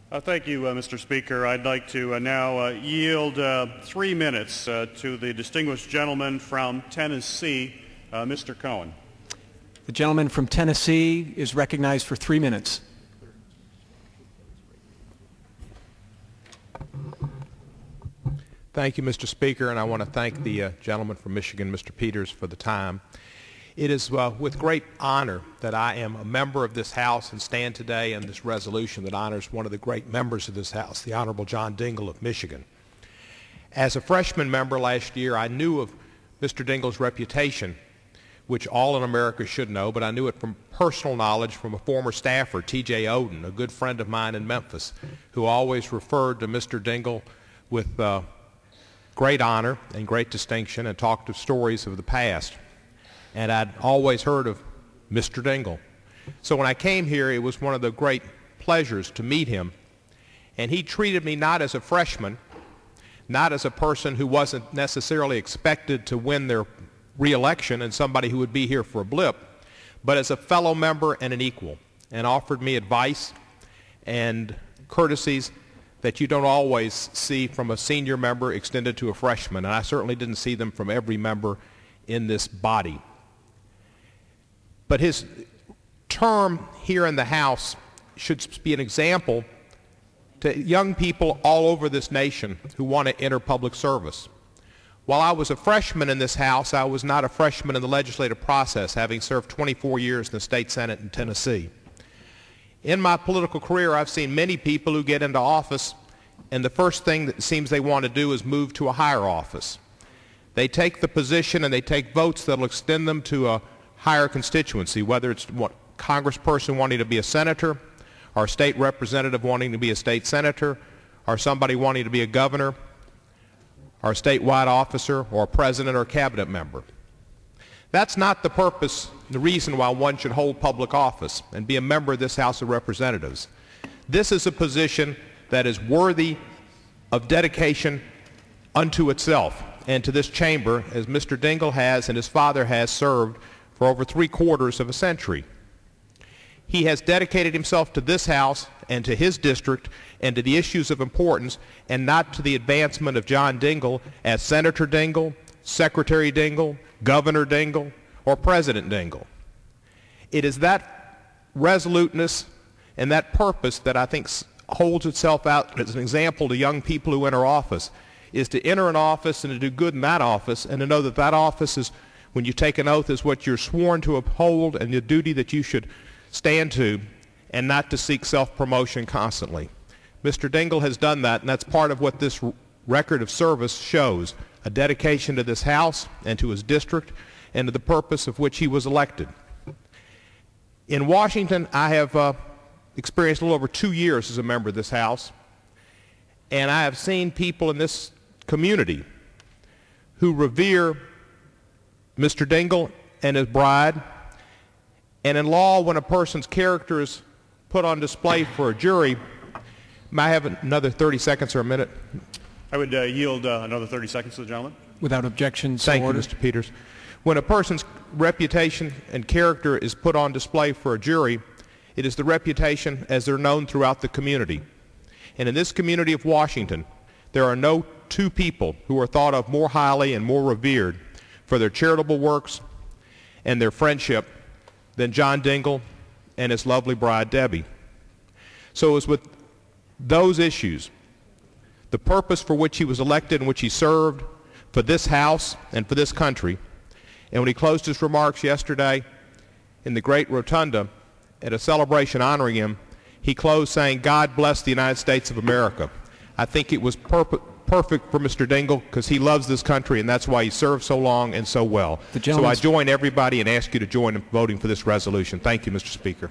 Thank you, Mr. Speaker. I'd like to now yield 3 minutes to the distinguished gentleman from Tennessee, Mr. Cohen. The gentleman from Tennessee is recognized for 3 minutes. Thank you, Mr. Speaker, and I want to thank the gentleman from Michigan, Mr. Peters, for the time. It is with great honor that I am a member of this House and stand today in this resolution that honors one of the great members of this House, the Honorable John Dingell of Michigan. As a freshman member last year, I knew of Mr. Dingell's reputation, which all in America should know, but I knew it from personal knowledge from a former staffer, T.J. Oden, a good friend of mine in Memphis, who always referred to Mr. Dingell with great honor and great distinction and talked of stories of the past. And I'd always heard of Mr. Dingell. So when I came here, it was one of the great pleasures to meet him. And he treated me not as a freshman, not as a person who wasn't necessarily expected to win their re-election and somebody who would be here for a blip, but as a fellow member and an equal, and offered me advice and courtesies that you don't always see from a senior member extended to a freshman, and I certainly didn't see them from every member in this body. But his term here in the House should be an example to young people all over this nation who want to enter public service. While I was a freshman in this House, I was not a freshman in the legislative process, having served 24 years in the state Senate in Tennessee. In my political career, I've seen many people who get into office, and the first thing that it seems they want to do is move to a higher office. They take the position and they take votes that will extend them to a higher constituency, whether it's a congressperson wanting to be a senator, or a state representative wanting to be a state senator, or somebody wanting to be a governor, or a statewide officer, or a president or cabinet member. That's not the purpose, the reason why one should hold public office and be a member of this House of Representatives. This is a position that is worthy of dedication unto itself and to this chamber, as Mr. Dingell has and his father has served for over 3/4 of a century. He has dedicated himself to this House and to his district and to the issues of importance, and not to the advancement of John Dingell as Senator Dingell, Secretary Dingell, Governor Dingell, or President Dingell. It is that resoluteness and that purpose that I think holds itself out as an example to young people who enter office, is to enter an office and to do good in that office, and to know that that office is, when you take an oath, is what you're sworn to uphold and the duty that you should stand to, and not to seek self-promotion constantly. Mr. Dingell has done that, and that's part of what this record of service shows, a dedication to this House and to his district and to the purpose of which he was elected. In Washington, I have experienced a little over 2 years as a member of this House, and I have seen people in this community who revere Mr. Dingell and his bride. And in law, when a person's character is put on display for a jury, may I have another 30 seconds or a minute? I would yield another 30 seconds to the gentleman. Without objection, so Thank you, ordered. Mr. Peters. When a person's reputation and character is put on display for a jury, it is the reputation as they're known throughout the community. And in this community of Washington, there are no two people who are thought of more highly and more revered for their charitable works and their friendship than John Dingell and his lovely bride, Debbie. So it was with those issues, the purpose for which he was elected and which he served for this House and for this country, and when he closed his remarks yesterday in the great rotunda at a celebration honoring him, he closed saying, "God bless the United States of America." I think it was perfect for Mr. Dingell, because he loves this country, and that's why he served so long and so well. So I join everybody and ask you to join in voting for this resolution. Thank you, Mr. Speaker.